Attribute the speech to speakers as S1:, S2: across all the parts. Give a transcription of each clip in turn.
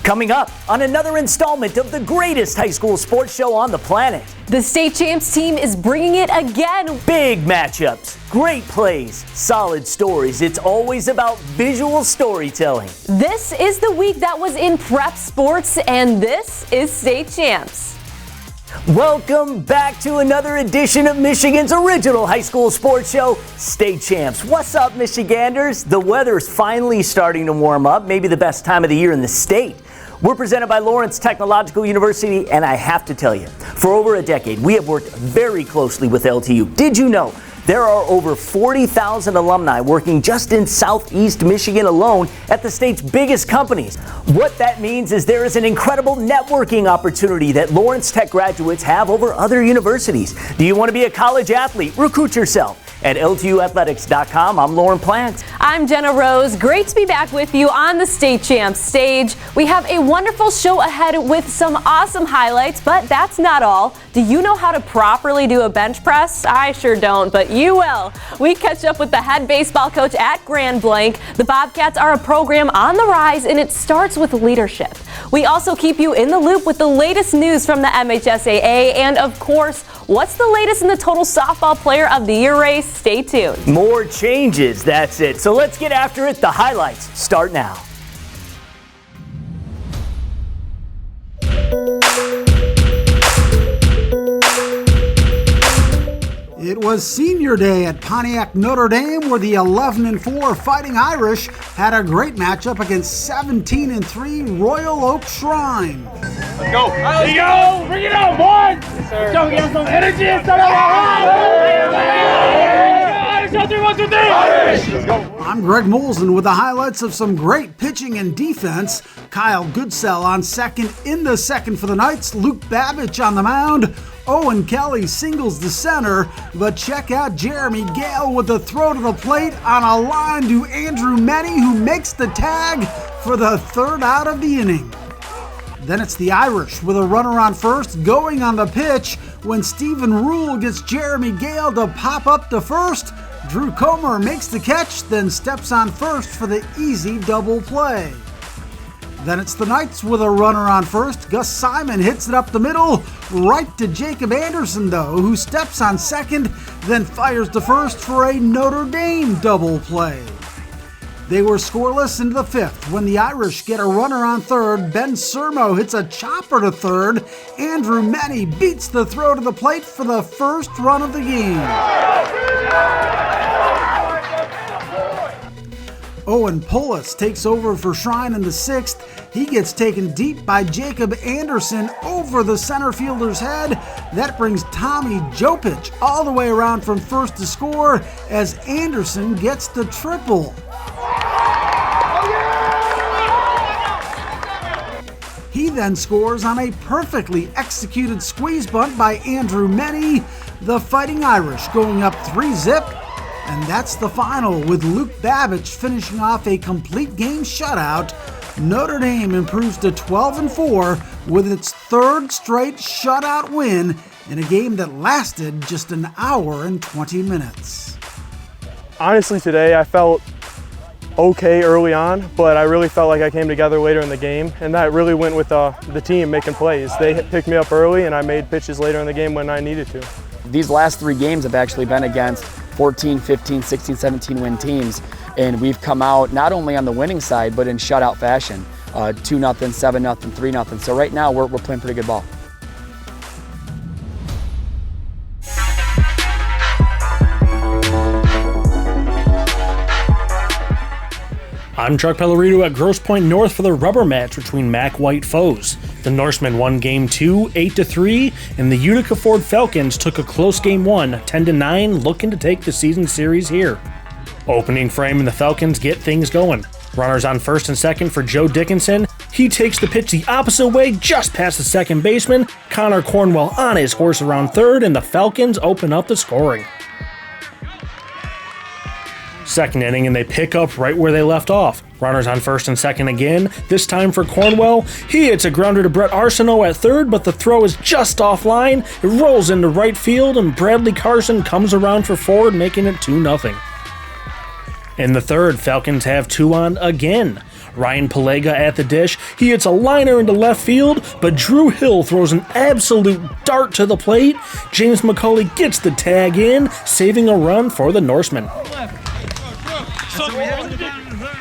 S1: Coming up on another installment of the greatest high school sports show on the planet.
S2: The state champs team is bringing it again.
S1: Big matchups, great plays, solid stories. It's always about visual storytelling.
S2: This is the week that was in prep sports, and this is state champs.
S1: Welcome back to another edition of Michigan's original high school sports show, State Champs. What's up, Michiganders? The weather's finally starting to warm up, maybe the best time of the year in the state. We're presented by Lawrence Technological University, and I have to tell you, for over a decade, we have worked very closely with LTU. Did you know there are over 40,000 alumni working just in Southeast Michigan alone at the state's biggest companies? What that means is there is an incredible networking opportunity that Lawrence Tech graduates have over other universities. Do you want to be a college athlete? Recruit yourself at LTUathletics.com. I'm Lorne Plant.
S2: I'm Jenna Rose. Great to be back with you on the State Champs stage. We have a wonderful show ahead with some awesome highlights, but that's not all. Do you know how to properly do a bench press? I sure don't, but you will. We catch up with the head baseball coach at Grand Blanc. The Bobcats are a program on the rise, and it starts with leadership. We also keep you in the loop with the latest news from the MHSAA, and of course, what's the latest in the total softball player of the year race? Stay tuned.
S1: More changes, that's it. So let's get after it. The highlights start now.
S3: It was senior day at Pontiac Notre Dame, where the 11-4 Fighting Irish had a great matchup against 17-3 Royal Oak Shrine.
S4: Let's go. Let's go. Bring it on, boys. Yes, sir. Let's go. Get some energy and start
S3: I'm Greg Molson with the highlights of some great pitching and defense. Kyle Goodsell on second in the second for the Knights. Luke Babich on the mound. Owen Kelly singles the center, but check out Jeremy Gale with a throw to the plate on a line to Andrew Meddy, who makes the tag for the third out of the inning. Then it's the Irish with a runner on first going on the pitch when Stephen Rule gets Jeremy Gale to pop up to first. Drew Comer makes the catch, then steps on first for the easy double play. Then it's the Knights with a runner on first. Gus Simon hits it up the middle, right to Jacob Anderson, though, who steps on second, then fires to first for a Notre Dame double play. They were scoreless into the fifth when the Irish get a runner on third. Ben Sermo hits a chopper to third. Andrew Meddy beats the throw to the plate for the first run of the game. Owen Polis takes over for Shrine in the sixth. He gets taken deep by Jacob Anderson over the center fielder's head. That brings Tommy Jopich all the way around from first to score as Anderson gets the triple. He then scores on a perfectly executed squeeze bunt by Andrew Meddy. The Fighting Irish going up 3-zip. And that's the final, with Luke Babich finishing off a complete game shutout. Notre Dame improves to 12-4 with its third straight shutout win in a game that lasted just an hour and 20 minutes.
S5: Honestly, today I felt okay early on, but I really felt like I came together later in the game, and that really went with the team making plays. They picked me up early, and I made pitches later in the game when I needed to.
S6: These last three games have actually been against 14, 15, 16, 17 win teams, and we've come out not only on the winning side, but in shutout fashion, 2-0, 7-0, 3-0. So right now we're playing pretty good ball.
S7: I'm Chuck Pellerito at Grosse Pointe North for the rubber match between MAC White foes. The Norsemen won Game 2, 8-3, and the Utica Ford Falcons took a close Game 1, 10-9, looking to take the season series here. Opening frame and the Falcons get things going. Runners on first and second for Joe Dickinson. He takes the pitch the opposite way, just past the second baseman. Connor Cornwell on his horse around third, and the Falcons open up the scoring. Second inning, and they pick up right where they left off. Runners on first and second again, this time for Cornwell. He hits a grounder to Brett Arsenault at third, but the throw is just offline. It rolls into right field, and Bradley Carson comes around for forward, making it 2-0. In the third, Falcons have two on again. Ryan Pelega at the dish. He hits a liner into left field, but Drew Hill throws an absolute dart to the plate. James McCauley gets the tag in, saving a run for the Norsemen.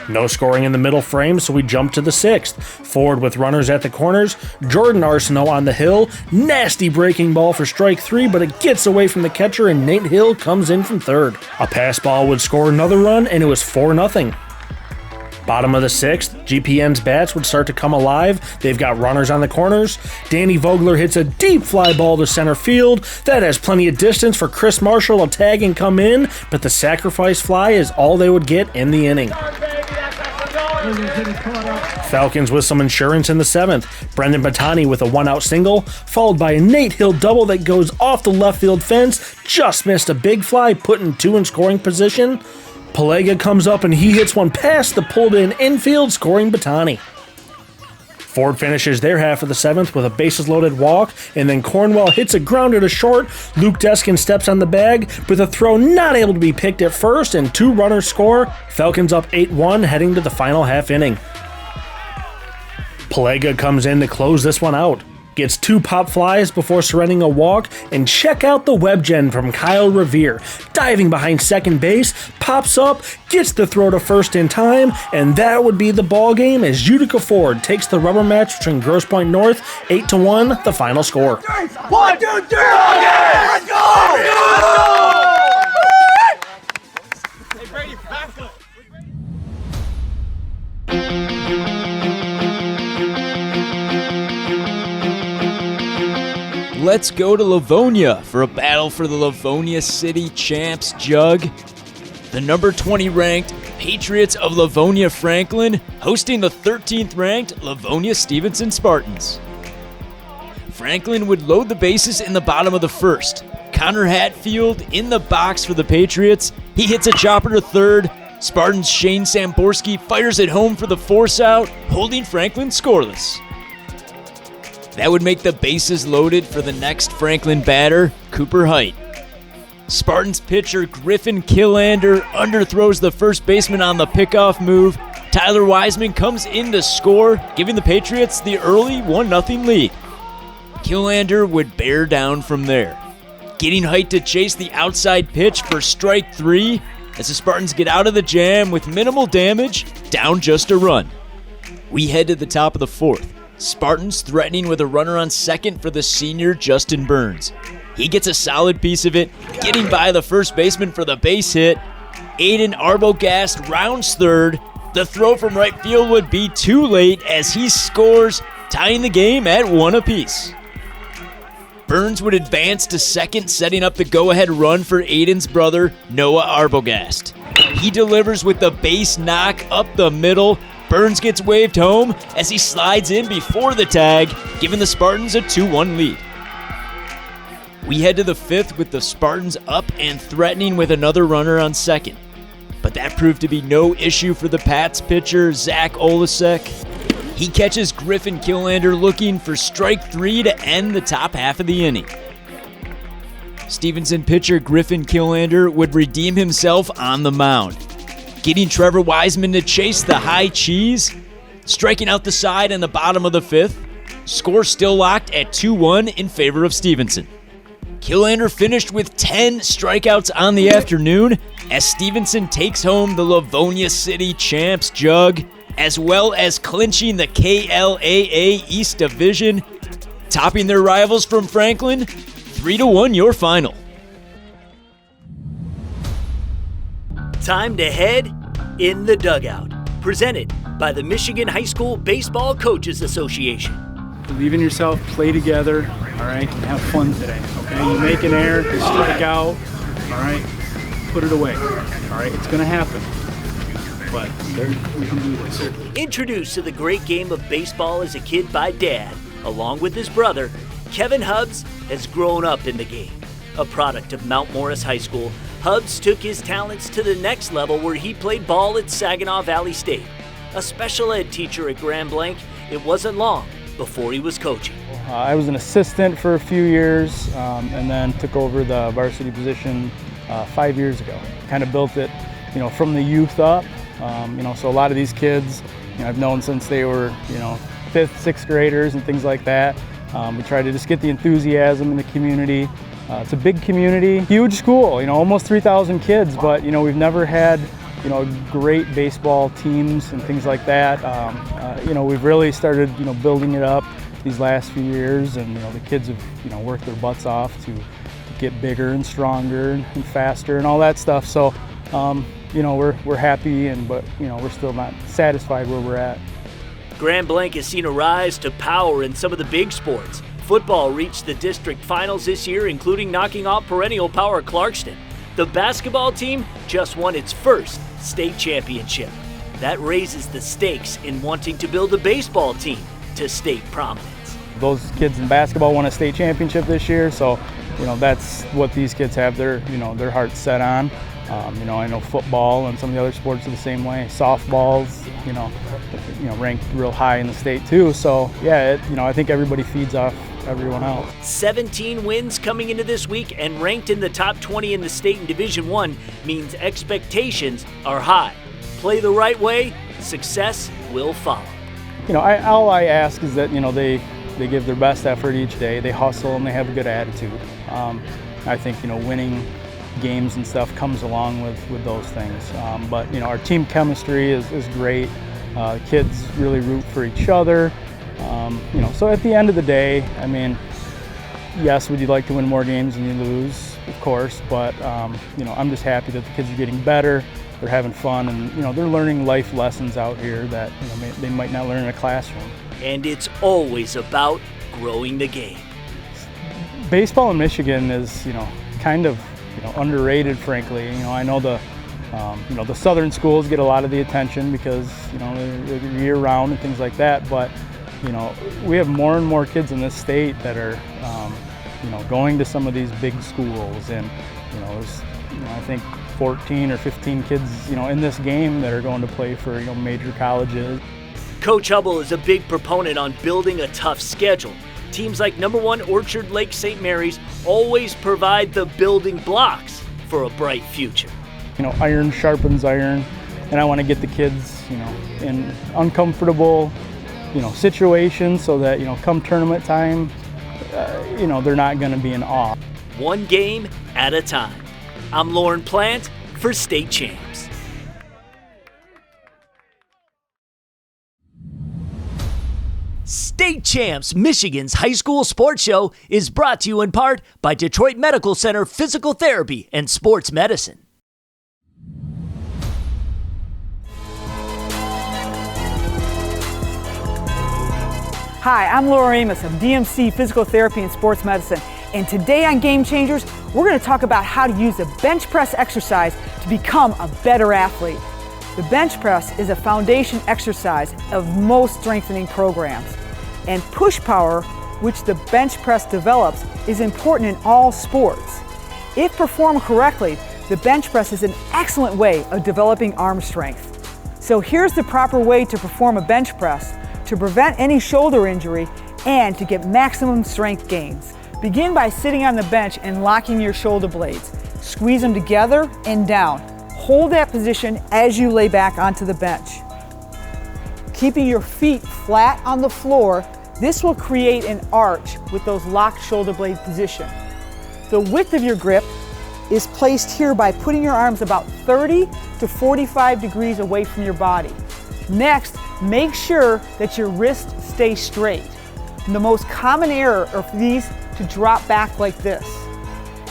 S7: No scoring in the middle frame, so we jump to the 6th. Forward with runners at the corners. Jordan Arsenault on the hill. Nasty breaking ball for strike 3, but it gets away from the catcher, and Nate Hill comes in from third. A pass ball would score another run, and it was 4-0. Bottom of the 6th, GPN's bats would start to come alive. They've got runners on the corners. Danny Vogler hits a deep fly ball to center field. That has plenty of distance for Chris Marshall to tag and come in, but the sacrifice fly is all they would get in the inning. Falcons with some insurance in the 7th. Brendan Batani with a 1-out single, followed by a Nate Hill double that goes off the left field fence. Just missed a big fly, putting 2 in scoring position. Pelega comes up and he hits one past the pulled-in infield, scoring Batani. Ford finishes their half of the 7th with a bases-loaded walk, and then Cornwell hits a grounder to short. Luke Deskin steps on the bag, with a throw not able to be picked at first, and 2 runners score. Falcons up 8-1, heading to the final half inning. Pelega comes in to close this one out. Gets 2 pop flies before surrendering a walk, and check out the web gen from Kyle Revere. Diving behind second base, pops up, gets the throw to first in time, and that would be the ball game as Utica Ford takes the rubber match between Grosse Pointe North, 8-1, the final score.
S4: 1, 2, 3, let's go! Hey Brady, back up.
S8: Let's go to Livonia for a battle for the Livonia City Champs Jug. The number 20 ranked Patriots of Livonia Franklin hosting the 13th ranked Livonia Stevenson Spartans. Franklin would load the bases in the bottom of the 1st. Connor Hatfield in the box for the Patriots. He hits a chopper to third. Spartans' Shane Samborski fires it home for the force out, holding Franklin scoreless. That would make the bases loaded for the next Franklin batter, Cooper Height. Spartans pitcher Griffin Killander underthrows the first baseman on the pickoff move. Tyler Wiseman comes in to score, giving the Patriots the early 1-0 lead. Killander would bear down from there, getting Height to chase the outside pitch for strike 3 as the Spartans get out of the jam with minimal damage, down just a run. We head to the top of the 4th. Spartans threatening with a runner on second for the senior Justin Burns. He gets a solid piece of it, getting by the first baseman for the base hit. Aiden Arbogast rounds third. The throw from right field would be too late as he scores, tying the game at 1 apiece. Burns would advance to second, setting up the go-ahead run for Aiden's brother, Noah Arbogast. He delivers with the base knock up the middle. Burns gets waved home as he slides in before the tag, giving the Spartans a 2-1 lead. We head to the 5th with the Spartans up and threatening with another runner on second. But that proved to be no issue for the Pats pitcher, Zach Olasek. He catches Griffin Killander looking for strike 3 to end the top half of the inning. Stevenson pitcher Griffin Killander would redeem himself on the mound, getting Trevor Wiseman to chase the high cheese, striking out the side in the bottom of the 5th. Score still locked at 2-1 in favor of Stevenson. Killander finished with 10 strikeouts on the afternoon as Stevenson takes home the Livonia City Champs Jug, as well as clinching the KLAA East Division, topping their rivals from Franklin. 3-1 your final.
S1: Time to head in the dugout. Presented by the Michigan High School Baseball Coaches Association.
S9: Believe in yourself, play together, all right, and have fun today, okay? You make an error, you strike out, all right? Put it away, all right? It's going to happen, but we can do this.
S1: Introduced to the great game of baseball as a kid by Dad, along with his brother, Kevin Hubbs has grown up in the game. A product of Mount Morris High School, Hubbs took his talents to the next level where he played ball at Saginaw Valley State. A special ed teacher at Grand Blanc, it wasn't long before he was coaching.
S10: I was an assistant for a few years and then took over the varsity position 5 years ago. Kind of built it, from the youth up. So a lot of these kids, I've known since they were, 5th, 6th graders and things like that. We try to just get the enthusiasm in the community. It's a big community, huge school, almost 3,000 kids, but we've never had great baseball teams and things like that. We've really started building it up these last few years, and the kids have worked their butts off to get bigger and stronger and faster and all that stuff. So we're happy, but we're still not satisfied where we're at.
S1: Grand Blanc has seen a rise to power in some of the big sports. Football reached the district finals this year, including knocking off perennial power Clarkston. The basketball team just won its first state championship. That raises the stakes in wanting to build a baseball team to state prominence.
S10: Those kids in basketball won a state championship this year, so that's what these kids have their hearts set on. I know football and some of the other sports are the same way. Softball's ranked real high in the state too. So yeah, I think everybody feeds off everyone else.
S1: 17 wins coming into this week and ranked in the top 20 in the state in Division I means expectations are high. Play the right way, success will follow.
S10: All I ask is that they give their best effort each day. They hustle and they have a good attitude. I think winning games and stuff comes along with those things. But our team chemistry is great. Kids really root for each other. So at the end of the day, yes, would you like to win more games than you lose? Of course, but I'm just happy that the kids are getting better. They're having fun, and they're learning life lessons out here that they might not learn in a classroom.
S1: And it's always about growing the game.
S10: Baseball in Michigan is kind of underrated, frankly. I know the southern schools get a lot of the attention because they're year-round and things like that, but we have more and more kids in this state that are going to some of these big schools, and there's I think 14 or 15 kids in this game that are going to play for major colleges.
S1: Coach Hubble is a big proponent on building a tough schedule. Teams like #1 Orchard Lake St. Mary's always provide the building blocks for a bright future.
S10: Iron sharpens iron, and I want to get the kids in uncomfortable situations so that come tournament time they're not going to be in awe.
S1: One game at a time. I'm Lorne Plant for State Champs. State Champs, Michigan's high school sports show, is brought to you in part by Detroit Medical Center Physical Therapy and Sports Medicine.
S11: Hi, I'm Laura Amos of DMC Physical Therapy and Sports Medicine, and today on Game Changers, we're going to talk about how to use a bench press exercise to become a better athlete. The bench press is a foundation exercise of most strengthening programs, and push power, which the bench press develops, is important in all sports. If performed correctly, the bench press is an excellent way of developing arm strength. So here's the proper way to perform a bench press to prevent any shoulder injury and to get maximum strength gains. Begin by sitting on the bench and locking your shoulder blades. Squeeze them together and down. Hold that position as you lay back onto the bench. Keeping your feet flat on the floor, this will create an arch with those locked shoulder blade position. The width of your grip is placed here by putting your arms about 30 to 45 degrees away from your body. Next, make sure that your wrists stay straight. And the most common error are for these to drop back like this.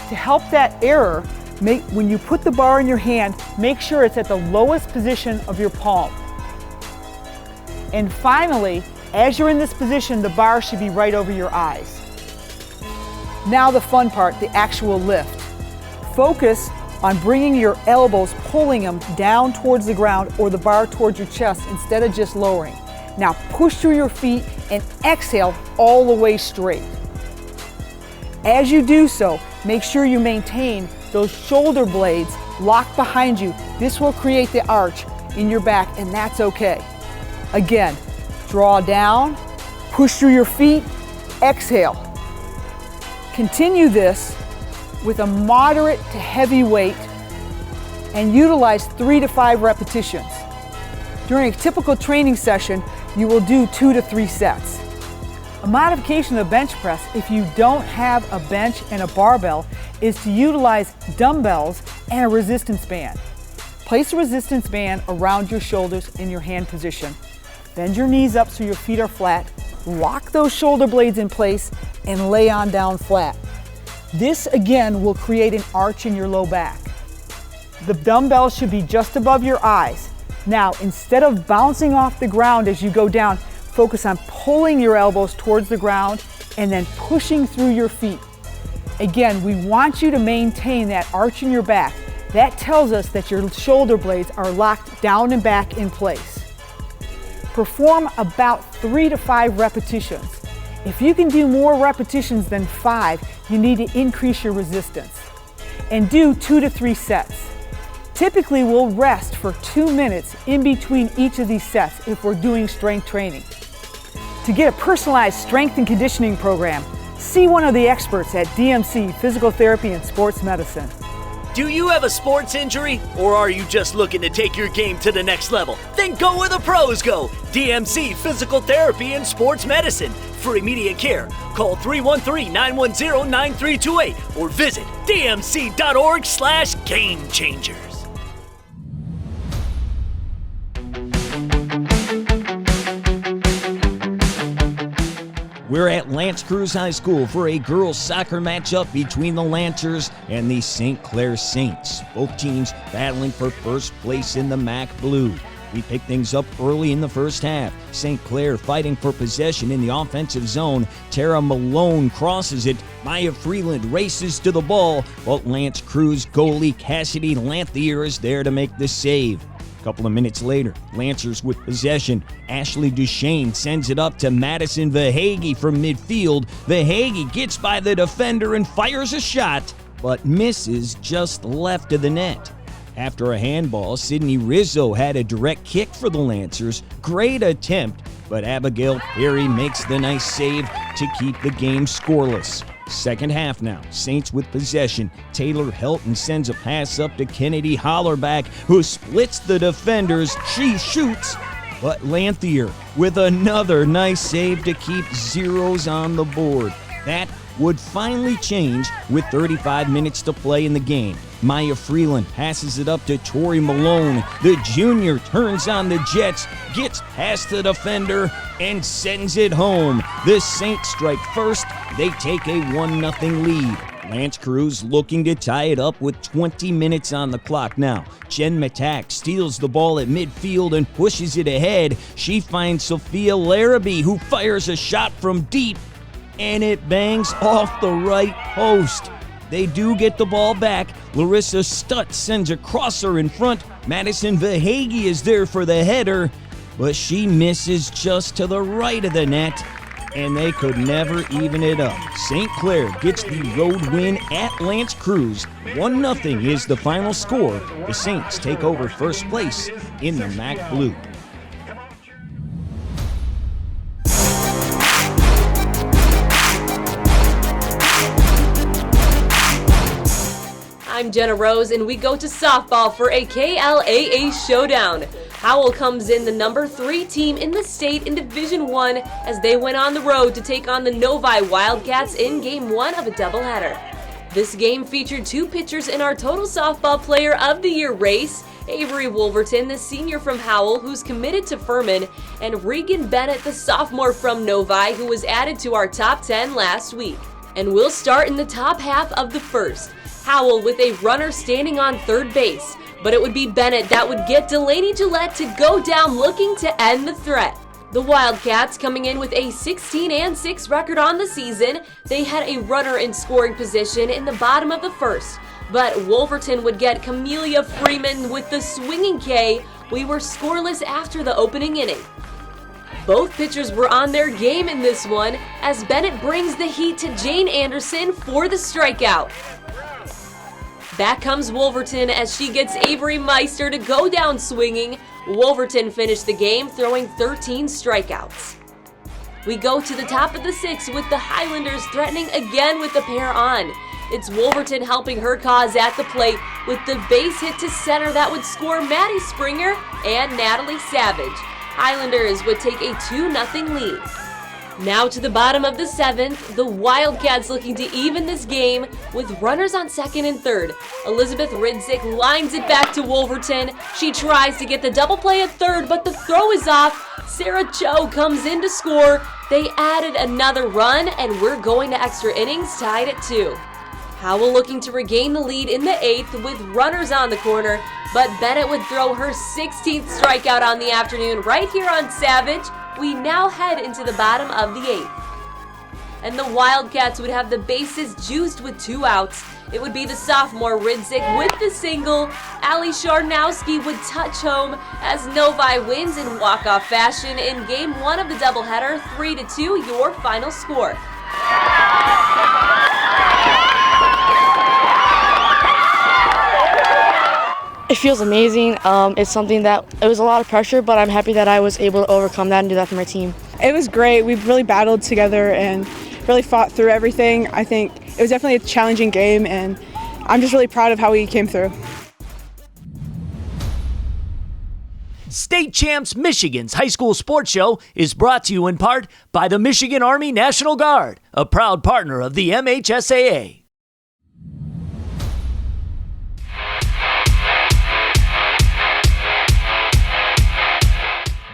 S11: To help that error, when you put the bar in your hand, make sure it's at the lowest position of your palm. And finally, as you're in this position, the bar should be right over your eyes. Now the fun part, the actual lift. Focus on bringing your elbows, pulling them down towards the ground or the bar towards your chest instead of just lowering. Now push through your feet and exhale all the way straight. As you do so, make sure you maintain those shoulder blades locked behind you. This will create the arch in your back, and that's okay. Again, draw down, push through your feet, exhale. Continue this with a moderate to heavy weight and utilize 3 to 5 repetitions. During a typical training session, you will do 2 to 3 sets. A modification of the bench press, if you don't have a bench and a barbell, is to utilize dumbbells and a resistance band. Place a resistance band around your shoulders in your hand position. Bend your knees up so your feet are flat. Lock those shoulder blades in place and lay on down flat. This again will create an arch in your low back. The dumbbell should be just above your eyes. Now, instead of bouncing off the ground as you go down, focus on pulling your elbows towards the ground and then pushing through your feet. Again, we want you to maintain that arch in your back. That tells us that your shoulder blades are locked down and back in place. Perform about 3 to 5 repetitions. If you can do more repetitions than 5, you need to increase your resistance. And do 2 to 3 sets. Typically, we'll rest for 2 minutes in between each of these sets if we're doing strength training. To get a personalized strength and conditioning program, see one of the experts at DMC Physical Therapy and Sports Medicine.
S1: Do you have a sports injury, or are you just looking to take your game to the next level? Then go where the pros go. DMC Physical Therapy and Sports Medicine. For immediate care, call 313-910-9328 or visit dmc.org/gamechangers.
S12: We're at L'Anse Creuse High School for a girls' soccer matchup between the Lancers and the St. Clair Saints. Both teams battling for first place in the MAC Blue. We pick things up early in the first half. St. Clair fighting for possession in the offensive zone. Tara Malone crosses it. Maya Freeland races to the ball, but L'Anse Creuse goalie Cassidy Lanthier is there to make the save. Couple of minutes later, Lancers with possession. Ashley Duchesne sends it up to Madison Vahegi from midfield. Vahegi gets by the defender and fires a shot, but misses just left of the net. After a handball, Sydney Rizzo had a direct kick for the Lancers. Great attempt, but Abigail Perry makes the nice save to keep the game scoreless. Second half now, Saints with possession. Taylor Helton sends a pass up to Kennedy Hollerback, who splits the defenders. She shoots, but Lanthier with another nice save to keep zeros on the board. That would finally change with 35 minutes to play in the game. Maya Freeland passes it up to Tori Malone. The junior turns on the Jets, gets past the defender, and sends it home. The Saints strike first. They take a 1-0 lead. L'Anse Creuse looking to tie it up with 20 minutes on the clock now. Jen Matak steals the ball at midfield and pushes it ahead. She finds Sophia Larrabee, who fires a shot from deep, and it bangs off the right post. They do get the ball back. Larissa Stutt sends a crosser in front. Madison Vahegi is there for the header, but she misses just to the right of the net, and they could never even it up. St. Clair gets the road win at L'Anse Creuse. 1-0 is the final score. The Saints take over first place in the MAC Blue.
S2: I'm Jenna Rose, and we go to softball for a KLAA showdown. Howell comes in the number 3 team in the state in Division I as they went on the road to take on the Novi Wildcats in Game 1 of a doubleheader. This game featured 2 pitchers in our Total Softball Player of the Year race. Avery Wolverton, the senior from Howell, who's committed to Furman, and Regan Bennett, the sophomore from Novi, who was added to our top 10 last week. And we'll start in the top half of the first. Howell with a runner standing on third base, but it would be Bennett that would get Delaney Gillette to go down looking to end the threat. The Wildcats coming in with a 16-6 record on the season. They had a runner in scoring position in the bottom of the first, but Wolverton would get Camelia Freeman with the swinging K. We were scoreless after the opening inning. Both pitchers were on their game in this one as Bennett brings the heat to Jane Anderson for the strikeout. Back comes Wolverton as she gets Avery Meister to go down swinging. Wolverton finished the game throwing 13 strikeouts. We go to the top of the 6th with the Highlanders threatening again with the pair on.
S13: It's Wolverton helping her cause at the plate with the base hit to center that would score Maddie Springer and Natalie Savage. Highlanders would take a 2-0 lead. Now to the bottom of the 7th, the Wildcats looking to even this game with runners on second and third. Elizabeth Ridzik lines it back to Wolverton. She tries to get the double play at third, but the throw is off. Sarah Cho comes in to score. They added another run, and we're going to extra innings tied at 2. Howell looking to regain the lead in the 8th with runners on the corner, but Bennett would throw her 16th strikeout on the afternoon right here on Savage. We now head into the bottom of the 8th. And the Wildcats would have the bases juiced with 2 outs. It would be the sophomore Ridzik with the single. Ali Sharnowski would touch home as Novi wins in walk-off fashion in Game 1 of the doubleheader, 3-2, your final score.
S14: It feels amazing. It's something that, it was a lot of pressure, but I'm happy that I was able to overcome that and do that for my team.
S15: It was great. We've really battled together and really fought through everything. I think it was definitely a challenging game, and I'm just really proud of how we came through.
S1: State Champs Michigan's high school sports show is brought to you in part by the Michigan Army National Guard, a proud partner of the MHSAA.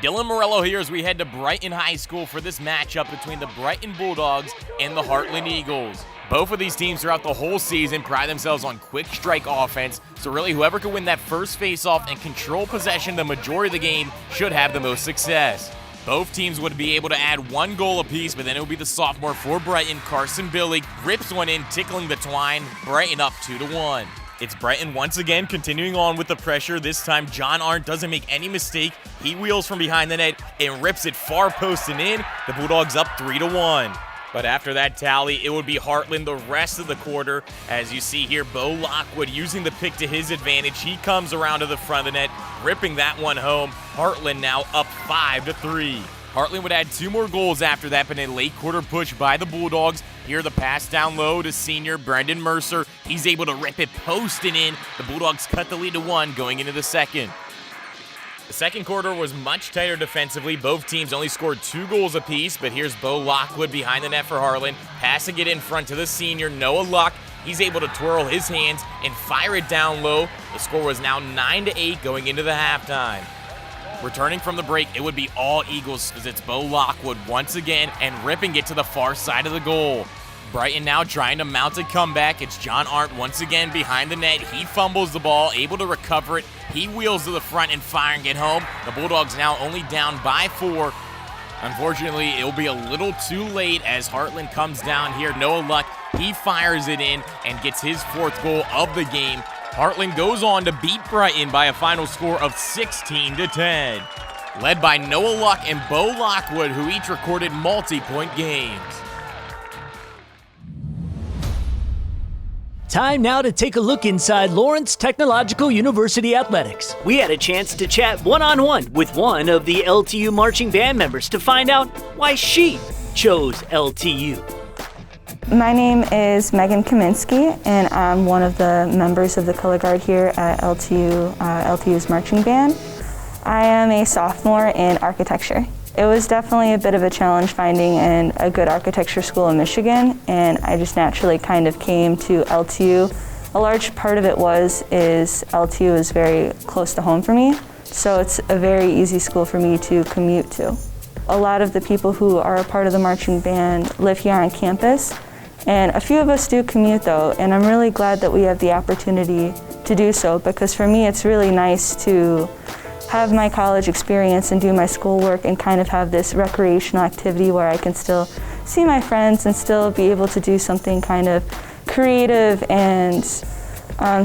S16: Dylan Morello here as we head to Brighton High School for this matchup between the Brighton Bulldogs and the Heartland Eagles. Both of these teams throughout the whole season pride themselves on quick strike offense, so really whoever can win that first face-off and control possession the majority of the game should have the most success. Both teams would be able to add 1 goal apiece, but then it would be the sophomore for Brighton, Carson Billig, rips one in, tickling the twine, Brighton up 2-1. It's Brighton once again continuing on with the pressure. This time, John Arndt doesn't make any mistake. He wheels from behind the net and rips it far post and in. The Bulldogs up 3-1. But after that tally, it would be Heartland the rest of the quarter. As you see here, Bo Lockwood using the pick to his advantage. He comes around to the front of the net, ripping that one home. Heartland now up 5-3. Heartland would add 2 more goals after that, but a late quarter push by the Bulldogs. Here the pass down low to senior Brendan Mercer. He's able to rip it post and in. The Bulldogs cut the lead to 1 going into the second. The second quarter was much tighter defensively. Both teams only scored 2 goals apiece, but here's Bo Lockwood behind the net for Heartland, passing it in front to the senior Noah Luck. He's able to twirl his hands and fire it down low. The score was now 9-8 going into the halftime. Returning from the break, it would be all Eagles as it's Bo Lockwood once again and ripping it to the far side of the goal. Brighton now trying to mount a comeback. It's John Arndt once again behind the net. He fumbles the ball, able to recover it. He wheels to the front and firing it home. The Bulldogs now only down by 4. Unfortunately, it'll be a little too late as Heartland comes down here. Noah Luck, he fires it in and gets his 4th goal of the game. Heartland goes on to beat Brighton by a final score of 16-10. Led by Noah Luck and Bo Lockwood, who each recorded multi-point games.
S1: Time now to take a look inside Lawrence Technological University Athletics. We had a chance to chat one-on-one with one of the LTU marching band members to find out why she chose LTU.
S17: My name is Megan Kaminsky, and I'm one of the members of the color guard here at LTU's marching band. I am a sophomore in architecture. It was definitely a bit of a challenge finding a good architecture school in Michigan, and I just naturally kind of came to LTU. A large part of it is LTU is very close to home for me, so it's a very easy school for me to commute to. A lot of the people who are a part of the marching band live here on campus, and a few of us do commute though, and I'm really glad that we have the opportunity to do so, because for me it's really nice to have my college experience and do my schoolwork and kind of have this recreational activity where I can still see my friends and still be able to do something kind of creative and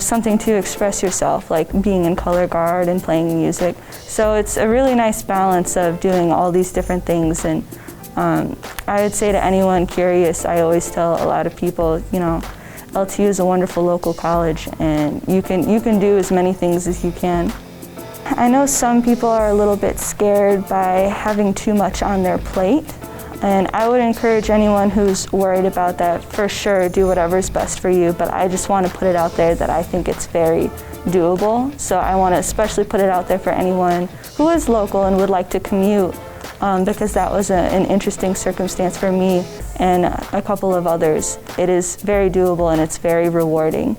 S17: something to express yourself, like being in color guard and playing music. So it's a really nice balance of doing all these different things, and I would say to anyone curious, I always tell a lot of people, you know, LTU is a wonderful local college, and you can do as many things as you can. I know some people are a little bit scared by having too much on their plate. And I would encourage anyone who's worried about that, for sure, do whatever's best for you, but I just want to put it out there that I think it's very doable. So I want to especially put it out there for anyone who is local and would like to commute, because that was an interesting circumstance for me and a couple of others. It is very doable and it's very rewarding.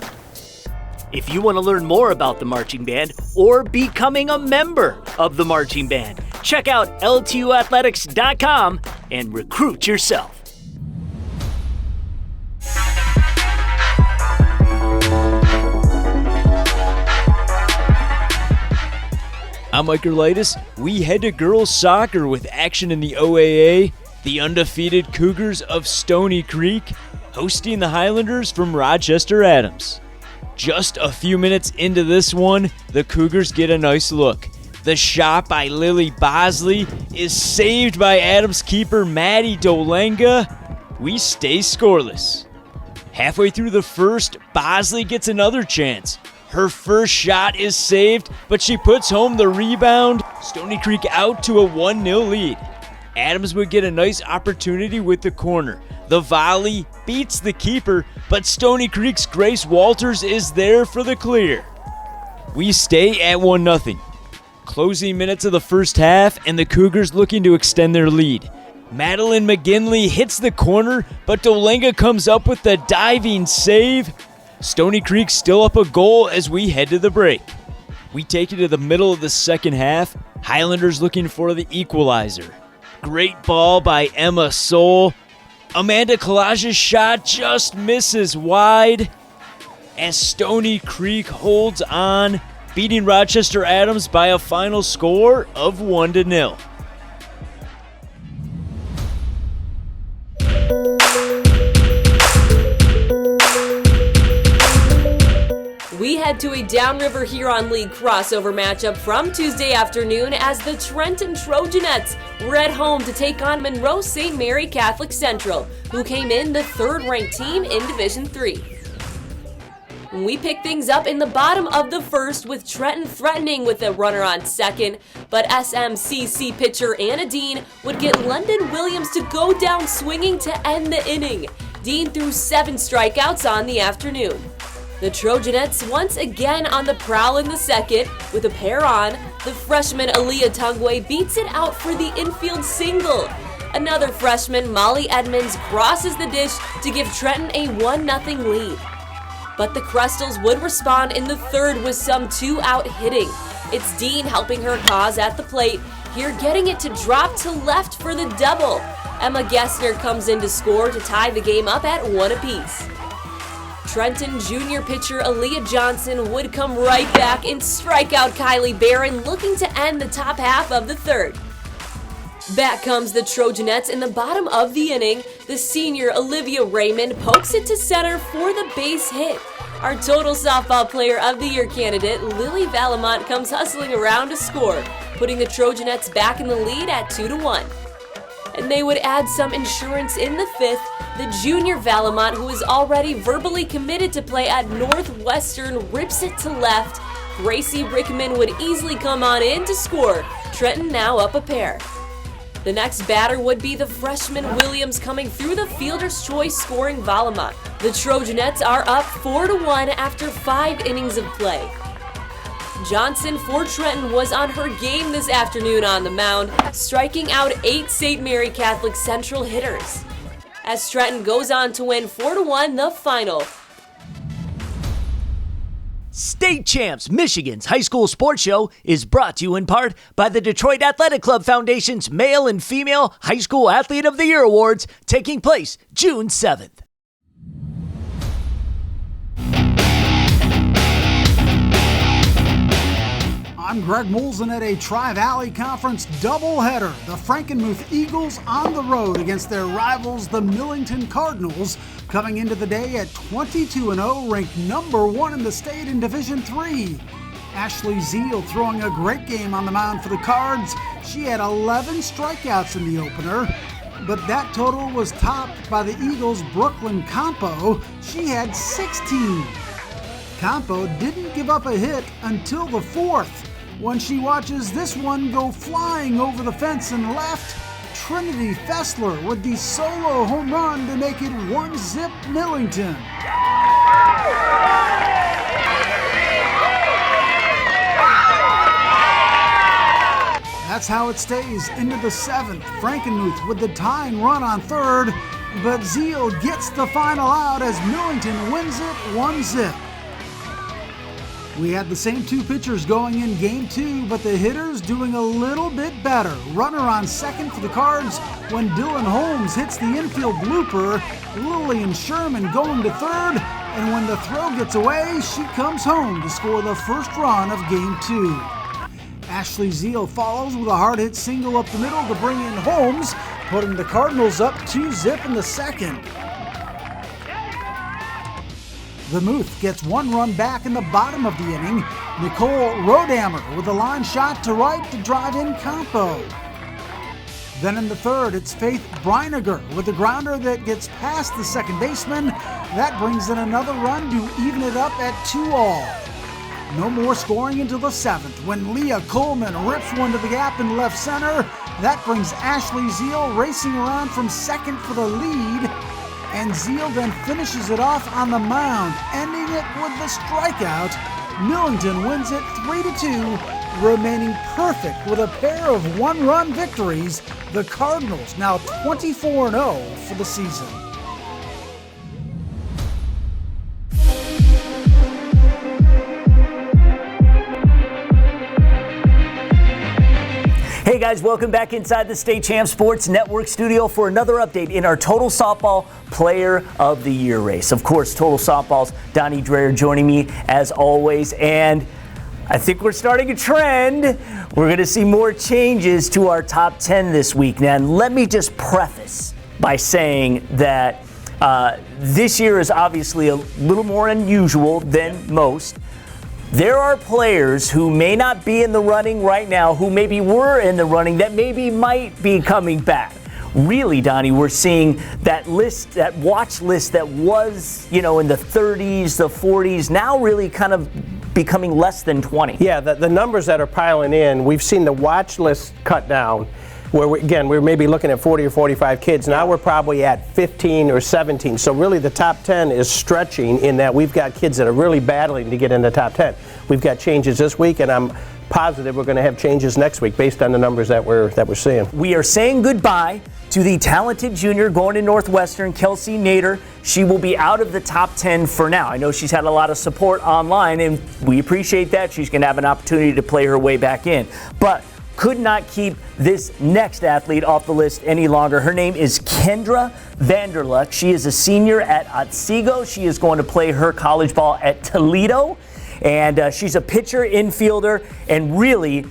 S1: If you want to learn more about the marching band or becoming a member of the marching band, check out ltuathletics.com and recruit yourself.
S8: I'm Mike Erlitis. We head to girls soccer with action in the OAA. The undefeated Cougars of Stony Creek hosting the Highlanders from Rochester Adams. Just a few minutes into this one, the Cougars get a nice look. The shot by Lily Bosley is saved by Adams keeper Maddie Dolenga. We stay scoreless. Halfway through the first, Bosley gets another chance. Her first shot is saved, but she puts home the rebound. Stony Creek out to a 1-0 lead. Adams would get a nice opportunity with the corner. The volley beats the keeper, but Stony Creek's Grace Walters is there for the clear. We stay at 1-0. Closing minutes of the first half, and the Cougars looking to extend their lead. Madeline McGinley hits the corner, but Dolenga comes up with the diving save. Stony Creek still up a goal as we head to the break. We take it to the middle of the second half. Highlanders looking for the equalizer. Great ball by Emma Soul. Amanda Collage's shot just misses wide as Stony Creek holds on, beating Rochester Adams by a final score of 1-0.
S13: We head to a Downriver Huron League crossover matchup from Tuesday afternoon as the Trenton Trojanettes were at home to take on Monroe St. Mary Catholic Central, who came in the third-ranked team in Division III. We pick things up in the bottom of the first with Trenton threatening with a runner on second, but SMCC pitcher Anna Dean would get London Williams to go down swinging to end the inning. Dean threw 7 strikeouts on the afternoon. The Trojanettes once again on the prowl in the second. With a pair on, the freshman Aaliyah Tungway beats it out for the infield single. Another freshman, Molly Edmonds, crosses the dish to give Trenton a 1-0 lead. But the Crestals would respond in the third with some 2-out hitting. It's Dean helping her cause at the plate, here getting it to drop to left for the double. Emma Gessner comes in to score to tie the game up at 1 apiece. Trenton junior pitcher Aaliyah Johnson would come right back and strike out Kylie Barron, looking to end the top half of the third. Back comes the Trojanettes in the bottom of the inning. The senior Olivia Raymond pokes it to center for the base hit. Our total softball player of the year candidate, Lily Valamont, comes hustling around to score, putting the Trojanettes back in the lead at 2-1. And they would add some insurance in the fifth. The junior Valamont, who is already verbally committed to play at Northwestern, rips it to left. Gracie Rickman would easily come on in to score. Trenton now up a pair. The next batter would be the freshman Williams, coming through the fielder's choice, scoring Valamont. The Trojanettes are up 4-1 after 5 innings of play. Johnson for Trenton was on her game this afternoon on the mound, striking out 8 St. Mary Catholic Central hitters. As Trenton goes on to win 4-1 the final.
S1: State Champs, Michigan's high school sports show, is brought to you in part by the Detroit Athletic Club Foundation's Male and Female High School Athlete of the Year Awards, taking place June 7th.
S3: I'm Greg Moulson at a Tri-Valley Conference doubleheader. The Frankenmuth Eagles on the road against their rivals, the Millington Cardinals, coming into the day at 22-0, ranked number 1 in the state in Division III. Ashley Zeal throwing a great game on the mound for the Cards. She had 11 strikeouts in the opener, but that total was topped by the Eagles' Brooklyn Campo. She had 16. Campo didn't give up a hit until the 4th, when she watches this one go flying over the fence and left, Trinity Fessler with the solo home run to make it 1-zip Millington. That's how it stays into the 7th. Frankenmuth with the tying run on third, but Zeal gets the final out as Millington wins it 1-zip. We had the same two pitchers going in game 2, but the hitters doing a little bit better. Runner on second for the Cards when Dylan Holmes hits the infield blooper. Lillian Sherman going to third, and when the throw gets away, she comes home to score the first run of game 2. Ashley Zeal follows with a hard hit single up the middle to bring in Holmes, putting the Cardinals up 2-zip in the 2nd. The Muth gets 1 run back in the bottom of the inning. Nicole Rodhammer with a line shot to right to drive in Campo. Then in the 3rd, it's Faith Breiniger with a grounder that gets past the second baseman. That brings in another run to even it up at 2-all. No more scoring until the 7th when Leah Coleman rips one to the gap in left center. That brings Ashley Zeal racing around from second for the lead. And Zeal then finishes it off on the mound, ending it with the strikeout. Millington wins it 3-2, remaining perfect with a pair of 1-run victories. The Cardinals now 24-0 for the season.
S1: Hey guys, welcome back inside the State Champs Sports Network studio for another update in our Total Softball Player of the Year race. Of course, Total Softball's Donnie Dreher joining me as always, and I think we're starting a trend. We're going to see more changes to our top 10 this week. Now, let me just preface by saying that this year is obviously a little more unusual than most. There are players who may not be in the running right now, who maybe were in the running, that maybe might be coming back. Really, Donnie, we're seeing that list, that watch list that was, in the 30s, the 40s, now really kind of becoming less than 20.
S18: Yeah, the numbers that are piling in, we've seen the watch list cut down, where we're maybe looking at 40 or 45 kids. Now we're probably at 15 or 17. So really the top 10 is stretching in that we've got kids that are really battling to get in the top 10. We've got changes this week, and I'm positive we're going to have changes next week based on the numbers that we're seeing.
S1: We are saying goodbye to the talented junior going to Northwestern, Kelsey Nader. She will be out of the top 10 for now. I know she's had a lot of support online, and we appreciate that. She's going to have an opportunity to play her way back in. But could not keep this next athlete off the list any longer. Her name is Kendra Vanderluck. She is a senior at Otsego. She is going to play her college ball at Toledo. And she's a pitcher, infielder, and really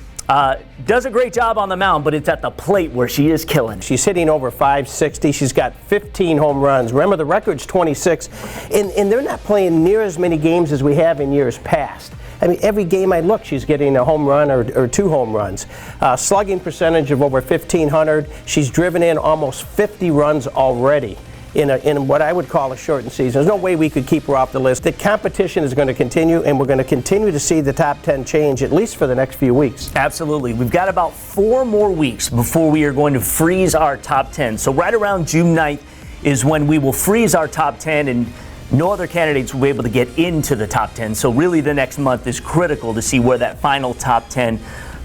S1: does a great job on the mound, but it's at the plate where she is killing.
S18: She's hitting over 560. She's got 15 home runs. Remember, the record's 26. And they're not playing near as many games as we have in years past. I mean, every game I look, she's getting a home run or 2 home runs. Slugging percentage of over 1,500. She's driven in almost 50 runs already in what I would call a shortened season. There's no way we could keep her off the list. The competition is going to continue, and we're going to continue to see the top 10 change, at least for the next few weeks.
S1: Absolutely. We've got about 4 more weeks before we are going to freeze our top 10. So right around June 9th is when we will freeze our top 10, and no other candidates will be able to get into the top 10. So really the next month is critical to see where that final top 10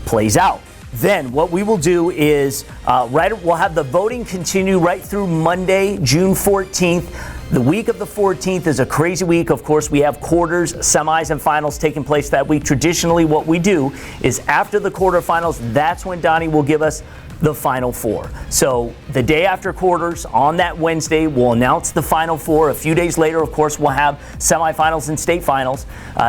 S1: plays out. Then what we will do is we'll have the voting continue right through Monday, June 14th. The week of the 14th is a crazy week. Of course, we have quarters, semis, and finals taking place that week. Traditionally, what we do is after the quarterfinals, that's when Donnie will give us the Final Four. So the day after quarters, on that Wednesday, we'll announce the Final Four. A few days later, of course, we'll have semifinals and state finals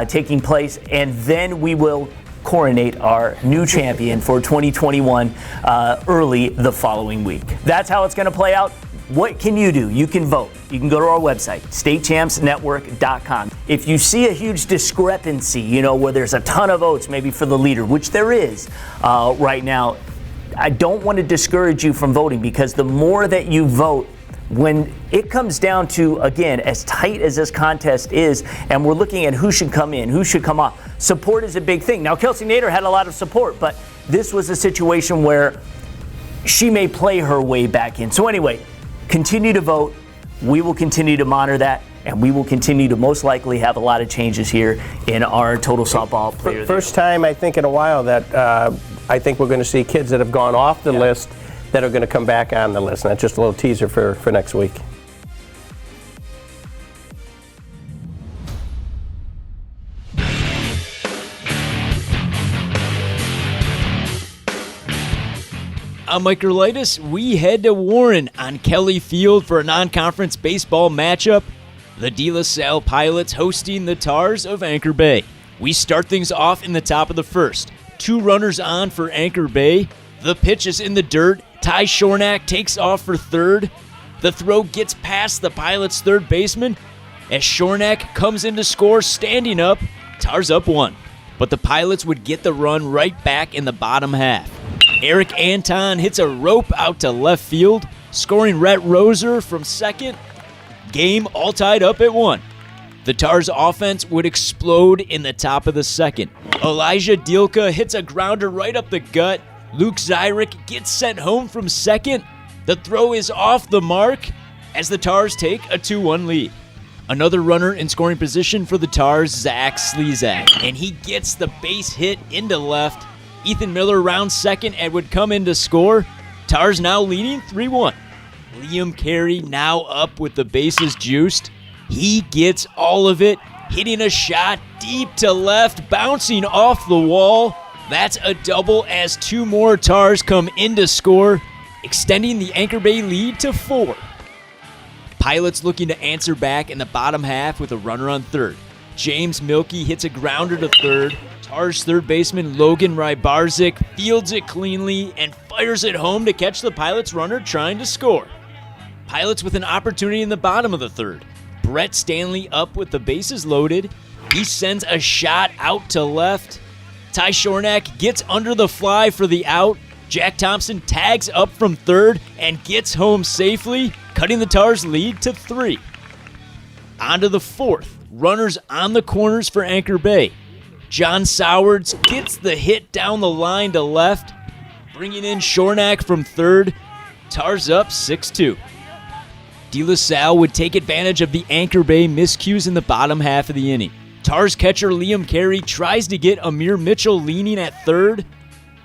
S1: taking place, and then we will coronate our new champion for 2021 early the following week. That's how it's going to play out. What can you do? You can vote. You can go to our website, statechampsnetwork.com. If you see a huge discrepancy, where there's a ton of votes maybe for the leader, which there is right now, I don't want to discourage you from voting, because the more that you vote, when it comes down to, again, as tight as this contest is, and we're looking at who should come in, who should come off, support is a big thing. Now, Kelsey Nader had a lot of support, but this was a situation where she may play her way back in. So anyway, continue to vote. We will continue to monitor that, and we will continue to most likely have a lot of changes here in our total softball player.
S18: First time, I think, in a while that I think we're going to see kids that have gone off the list that are going to come back on the list. And that's just a little teaser for next week.
S8: On Microlitis, we head to Warren on Kelly Field for a non-conference baseball matchup. The De La Salle Pilots hosting the Tars of Anchor Bay. We start things off in the top of the first. 2 runners on for Anchor Bay. The pitch is in the dirt. Ty Shornack takes off for third. The throw gets past the Pilots' third baseman. As Shornack comes in to score standing up, Tars up 1. But the Pilots would get the run right back in the bottom half. Eric Anton hits a rope out to left field, scoring Rhett Roser from second. Game all tied up at 1. The Tars offense would explode in the top of the second. Elijah Dielka hits a grounder right up the gut. Luke Zyrick gets sent home from second. The throw is off the mark as the Tars take a 2-1 lead. Another runner in scoring position for the Tars, Zach Slezak, and he gets the base hit into left. Ethan Miller rounds second and would come in to score. Tars now leading 3-1. Liam Carey now up with the bases juiced. He gets all of it, hitting a shot deep to left, bouncing off the wall. That's a double as 2 more Tars come in to score, extending the Anchor Bay lead to 4. Pilots looking to answer back in the bottom half with a runner on third. James Milkey hits a grounder to third. Tars third baseman Logan Rybarczyk fields it cleanly and fires it home to catch the Pilots runner trying to score. Pilots with an opportunity in the bottom of the third. Brett Stanley up with the bases loaded. He sends a shot out to left. Ty Shornack gets under the fly for the out. Jack Thompson tags up from third and gets home safely, cutting the Tars' lead to 3. On to the fourth. Runners on the corners for Anchor Bay. John Sowards gets the hit down the line to left, bringing in Shornack from third. Tars up 6-2. De La Salle would take advantage of the Anchor Bay miscues in the bottom half of the inning. Tars catcher Liam Carey tries to get Amir Mitchell leaning at third,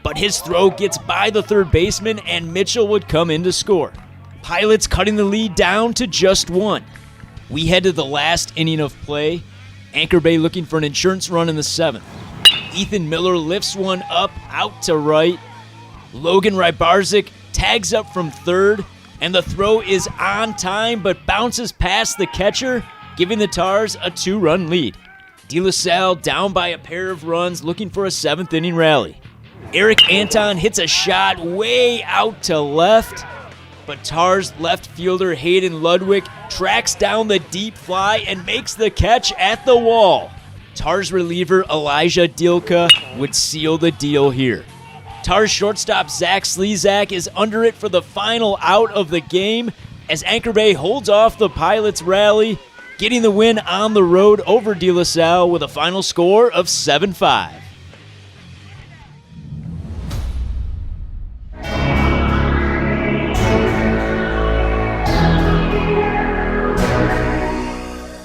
S8: but his throw gets by the third baseman and Mitchell would come in to score. Pilots cutting the lead down to just 1. We head to the last inning of play. Anchor Bay looking for an insurance run in the 7th. Ethan Miller lifts one up out to right. Logan Rybarczyk tags up from third, and the throw is on time but bounces past the catcher, giving the Tars a 2-run lead. De La Salle down by a pair of runs looking for a 7th inning rally. Eric Anton hits a shot way out to left, but Tars left fielder Hayden Ludwig tracks down the deep fly and makes the catch at the wall. Tars reliever Elijah Dielka would seal the deal here. Tars shortstop Zach Slezak is under it for the final out of the game as Anchor Bay holds off the Pilots rally, getting the win on the road over De La Salle with a final score of 7-5.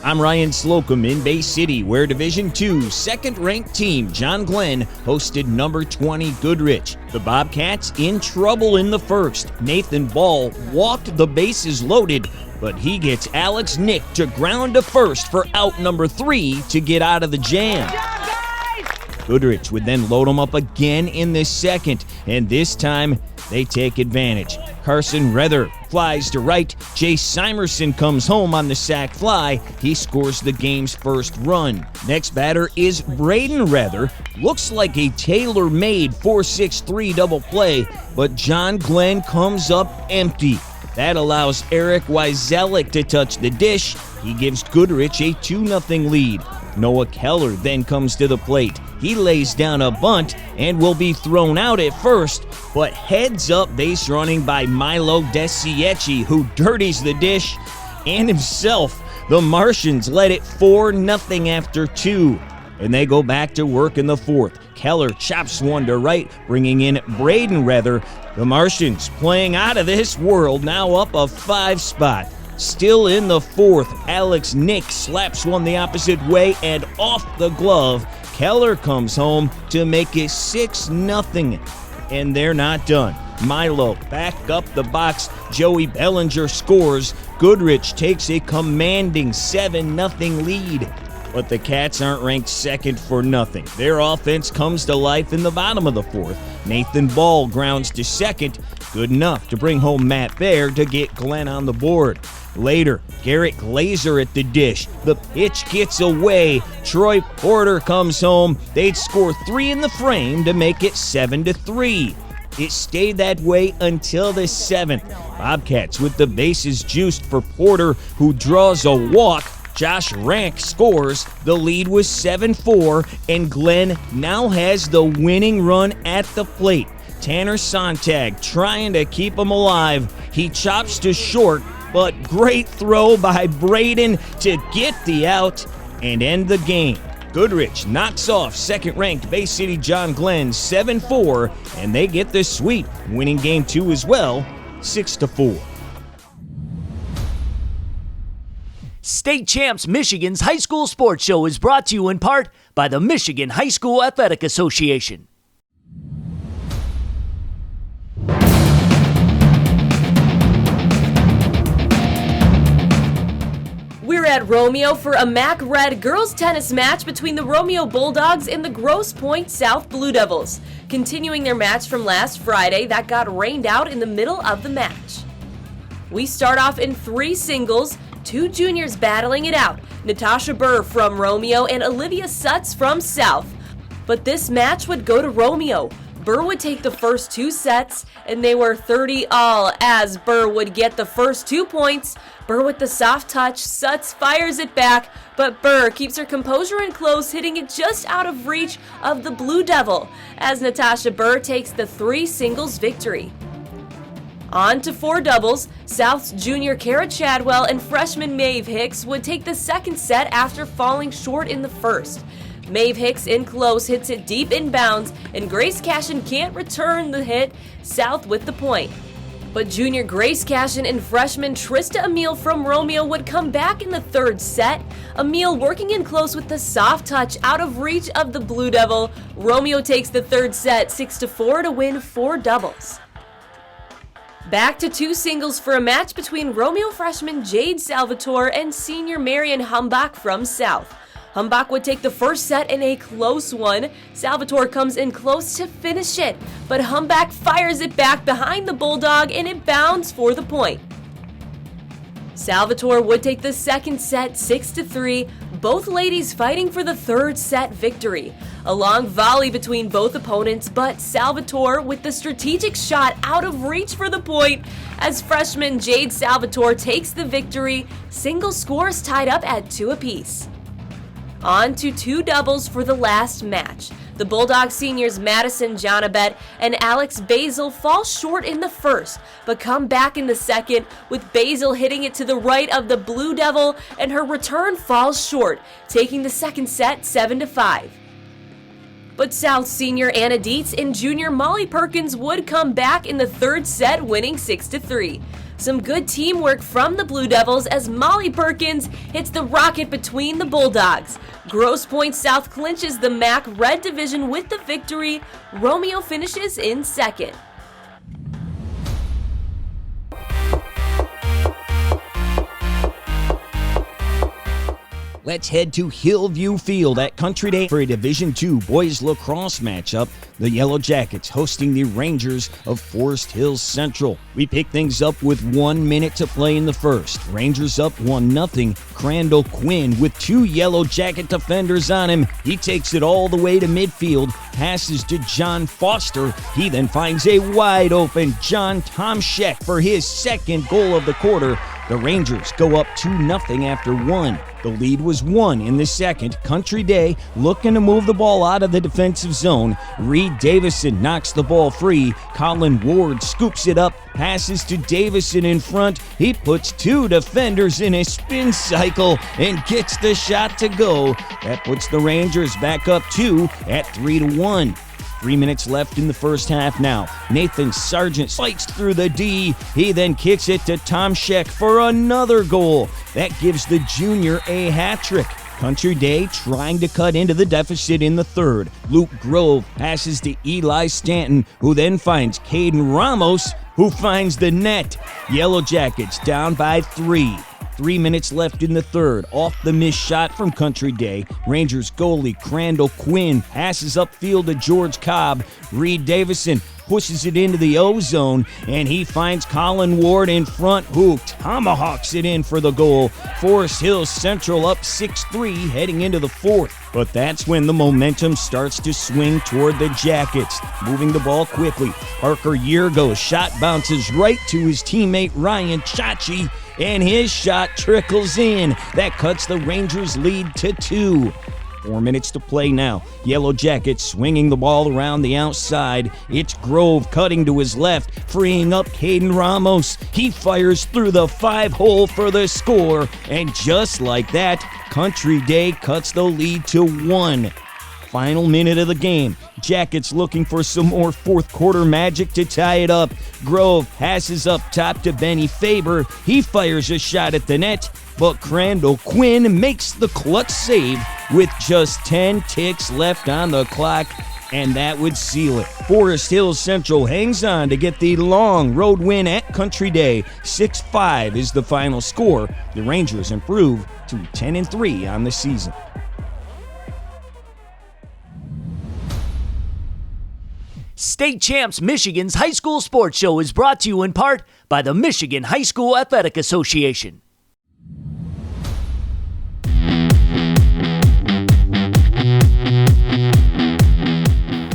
S12: I'm Ryan Slocum in Bay City, where Division II second-ranked team John Glenn hosted number 20 Goodrich. The Bobcats in trouble in the first. Nathan Ball walked the bases loaded, but he gets Alex Nick to ground to first for out number 3 to get out of the jam. Goodrich would then load him up again in the second, and this time they take advantage. Carson Rether flies to right. Jay Simerson comes home on the sac fly. He scores the game's first run. Next batter is Braden Rether. Looks like a tailor-made 4-6-3 double play, but John Glenn comes up empty. That allows Eric Wyzelik to touch the dish. He gives Goodrich a 2-0 lead. Noah Keller then comes to the plate. He lays down a bunt and will be thrown out at first, but heads up base running by Milo Desiecki, who dirties the dish and himself. The Martians led it 4-0 after 2. and they go back to work in the fourth. Keller chops one to right, bringing in Braden Rether. The Martians playing out of this world, now up a 5 spot. Still in the fourth, Alex Nick slaps one the opposite way and off the glove. Keller comes home to make it 6-0, and they're not done. Milo back up the box. Joey Bellinger scores. Goodrich takes a commanding 7-0 lead. But the Cats aren't ranked second for nothing. Their offense comes to life in the bottom of the fourth. Nathan Ball grounds to second. Good enough to bring home Matt Baer to get Glenn on the board. Later, Garrett Glazer at the dish. The pitch gets away. Troy Porter comes home. They'd score 3 in the frame to make it 7-3. It stayed that way until the 7th. Bobcats with the bases juiced for Porter, who draws a walk. Josh Rank scores. The lead was 7-4, and Glenn now has the winning run at the plate. Tanner Sontag trying to keep him alive. He chops to short, but great throw by Braden to get the out and end the game. Goodrich knocks off second-ranked Bay City John Glenn 7-4, and they get the sweep, winning game 2 as well, 6-4.
S1: State Champs Michigan's High School Sports Show is brought to you in part by the Michigan High School Athletic Association.
S13: We're at Romeo for a MAC Red girls tennis match between the Romeo Bulldogs and the Grosse Pointe South Blue Devils, continuing their match from last Friday that got rained out in the middle of the match. We start off in 3 singles, 2 juniors battling it out, Natasha Burr from Romeo and Olivia Sutz from South. But this match would go to Romeo. Burr would take the first 2 sets, and they were 30-all as Burr would get the first 2 points. Burr with the soft touch, Sutz fires it back, but Burr keeps her composure and close, hitting it just out of reach of the Blue Devil, as Natasha Burr takes the 3 singles victory. On to 4 doubles, South's junior Kara Chadwell and freshman Maeve Hicks would take the second set after falling short in the first. Maeve Hicks in close hits it deep inbounds, and Grace Cashin can't return the hit, South with the point. But junior Grace Cashin and freshman Trista Emile from Romeo would come back in the third set. Emile working in close with the soft touch out of reach of the Blue Devil. Romeo takes the third set 6-4 to win 4 doubles. Back to 2 singles for a match between Romeo freshman Jade Salvatore and senior Marion Humbach from South. Humbach would take the first set in a close one. Salvatore comes in close to finish it, but Humbach fires it back behind the Bulldog and it bounds for the point. Salvatore would take the second set 6-3, both ladies fighting for the third set victory. A long volley between both opponents, but Salvatore with the strategic shot out of reach for the point as freshman Jade Salvatore takes the victory. Single scores tied up at 2 apiece. On to 2 doubles for the last match. The Bulldog seniors Madison Jonabet and Alex Basil fall short in the first, but come back in the second, with Basil hitting it to the right of the Blue Devil, and her return falls short, taking the second set 7-5. But South senior Anna Dietz and junior Molly Perkins would come back in the third set, winning 6-3. Some good teamwork from the Blue Devils as Molly Perkins hits the rocket between the Bulldogs. Grosse Pointe South clinches the MAC Red Division with the victory. Romeo finishes in second.
S12: Let's head to Hillview Field at Country Day for a Division II boys lacrosse matchup. The Yellow Jackets hosting the Rangers of Forest Hills Central. We pick things up with 1 minute to play in the first. Rangers up 1-0. Crandall Quinn with 2 Yellow Jacket defenders on him. He takes it all the way to midfield, passes to John Foster. He then finds a wide open John Tomschek for his second goal of the quarter. The Rangers go up 2-0 after 1. The lead was 1 in the second. Country Day looking to move the ball out of the defensive zone. Reed Davison knocks the ball free. Colin Ward scoops it up, passes to Davison in front. He puts 2 defenders in a spin cycle and gets the shot to go. That puts the Rangers back up 2 at 3-1. 3 minutes left in the first half now. Nathan Sargent fights through the D. He then kicks it to Tom Scheck for another goal. That gives the junior a hat trick. Country Day trying to cut into the deficit in the third. Luke Grove passes to Eli Stanton, who then finds Caden Ramos, who finds the net. Yellow Jackets down by 3. 3 minutes left in the third. Off the missed shot from Country Day, Rangers goalie Crandall Quinn passes upfield to George Cobb. Reed Davison pushes it into the O-zone, and he finds Colin Ward in front, who tomahawks it in for the goal. Forest Hills Central up 6-3 heading into the fourth. But that's when the momentum starts to swing toward the Jackets. Moving the ball quickly, Parker Yergo's shot bounces right to his teammate Ryan Chachi, and his shot trickles in. That cuts the Rangers' lead to 2. 4 minutes to play now. Yellow Jackets swinging the ball around the outside. It's Grove cutting to his left, freeing up Caden Ramos. He fires through the 5-hole for the score, and just like that, Country Day cuts the lead to 1. Final minute of the game. Jackets looking for some more fourth quarter magic to tie it up. Grove passes up top to Benny Faber. He fires a shot at the net, but Crandall Quinn makes the clutch save with just 10 ticks left on the clock, and that would seal it. Forest Hills Central hangs on to get the long road win at Country Day. 6-5 is the final score. The Rangers improve to 10-3 on the season.
S1: State Champs Michigan's High School Sports Show is brought to you in part by the Michigan High School Athletic Association.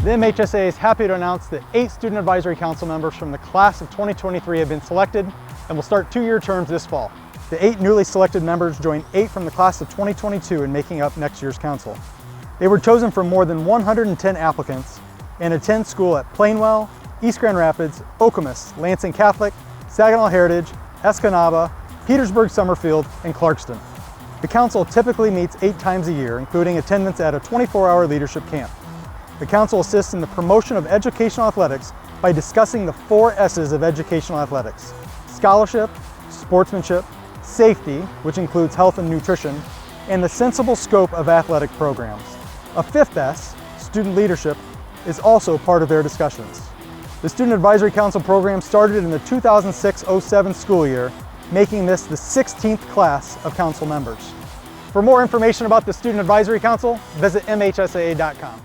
S10: The MHSAA is happy to announce that 8 Student Advisory Council members from the class of 2023 have been selected and will start 2-year terms this fall. The 8 newly selected members join 8 from the class of 2022 in making up next year's council. They were chosen from more than 110 applicants and attend school at Plainwell, East Grand Rapids, Okemos, Lansing Catholic, Saginaw Heritage, Escanaba, Petersburg Summerfield, and Clarkston. The council typically meets 8 times a year, including attendance at a 24-hour leadership camp. The council assists in the promotion of educational athletics by discussing the 4 S's of educational athletics: scholarship, sportsmanship, safety, which includes health and nutrition, and the sensible scope of athletic programs. A 5th S, student leadership, is also part of their discussions. The Student Advisory Council program started in the 2006-07 school year, making this the 16th class of council members. For more information about the Student Advisory Council, visit MHSAA.com.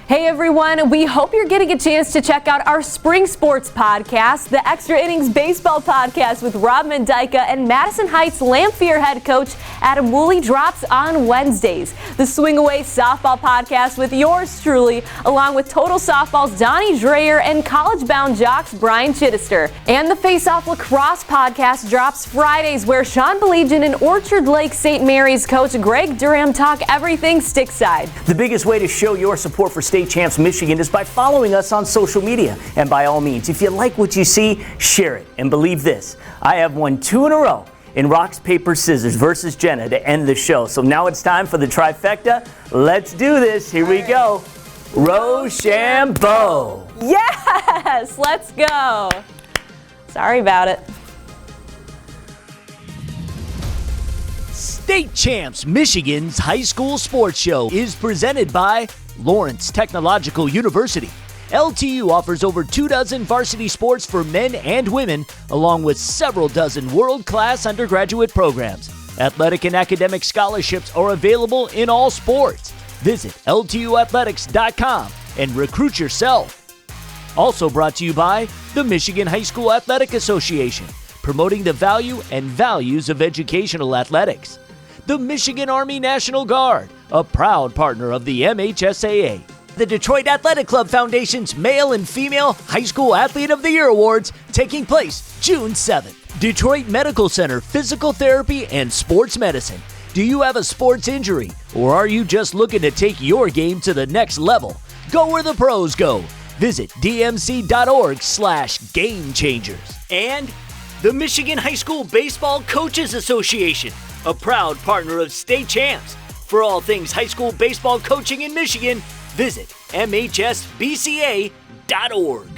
S2: Hey everyone, we hope you're getting a chance to check out our spring sports podcast, the Extra Innings Baseball podcast with Rob Mendyka and Madison Heights Lamphere head coach Adam Woolley drops on Wednesdays. The Swing Away softball podcast with yours truly, along with Total Softball's Donnie Dreyer and College Bound Jocks Brian Chittister. And the Face Off Lacrosse podcast drops Fridays, where Sean Belegian and Orchard Lake St. Mary's coach Greg Durham talk everything Stickside.
S1: The biggest way to show your support for State Champs Michigan is by following us on social media. And by all means, if you like what you see, share it. And believe this, I have won 2 in a row in Rocks, Paper, Scissors versus Jenna to end the show. So now it's time for the trifecta. Let's do this. Here we go. Rochambeau.
S2: Yes, let's go. Sorry about it.
S1: State Champs Michigan's High School Sports Show is presented by Lawrence Technological University. LTU offers over 24 varsity sports for men and women, along with several dozen world-class undergraduate programs. Athletic and academic scholarships are available in all sports. Visit LTUathletics.com and recruit yourself. Also brought to you by the Michigan High School Athletic Association, promoting the value and values of educational athletics. The Michigan Army National Guard, a proud partner of the MHSAA. the Detroit Athletic Club Foundation's Male and Female High School Athlete of the Year Awards taking place June 7th. Detroit Medical Center Physical Therapy and Sports Medicine. Do you have a sports injury, or are you just looking to take your game to the next level? Go where the pros go. Visit dmc.org/gamechangers. And the Michigan High School Baseball Coaches Association, a proud partner of state champs. For all things high school baseball coaching in Michigan, visit MHSBCA.org.